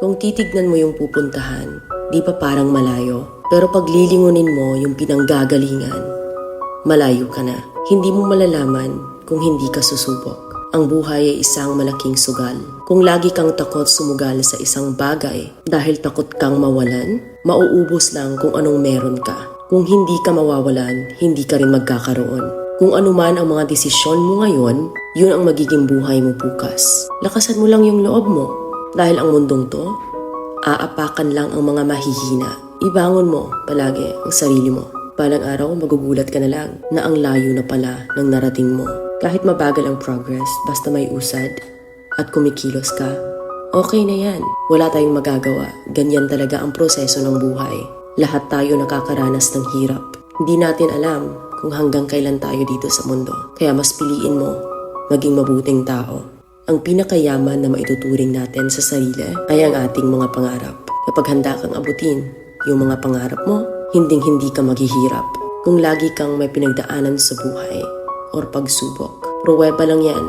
Kung titignan mo yung pupuntahan, di pa parang malayo. Pero pag lilingunin mo yung pinanggagalingan, malayo ka na. Hindi mo malalaman kung hindi ka susubok. Ang buhay ay isang malaking sugal. Kung lagi kang takot sumugal sa isang bagay dahil takot kang mawalan, mauubos lang kung anong meron ka. Kung hindi ka mawawalan, hindi ka rin magkakaroon. Kung ano man ang mga desisyon mo ngayon, yun ang magiging buhay mo bukas. Lakasan mo lang yung loob mo. Dahil ang mundong to, aapakan lang ang mga mahihina. Ibangon mo palagi ang sarili mo. Balang araw, magugulat ka na lang na ang layo na pala ng narating mo. Kahit mabagal ang progress, basta may usad at kumikilos ka, okay na yan. Wala tayong magagawa. Ganyan talaga ang proseso ng buhay. Lahat tayo nakakaranas ng hirap. Hindi natin alam kung hanggang kailan tayo dito sa mundo. Kaya mas piliin mo maging mabuting tao. Ang pinakayaman na maituturing natin sa sarili ay ang ating mga pangarap. Kapag handa kang abutin yung mga pangarap mo, hinding-hindi ka maghihirap. Kung lagi kang may pinagdaanan sa buhay or pagsubok, pruweba lang yan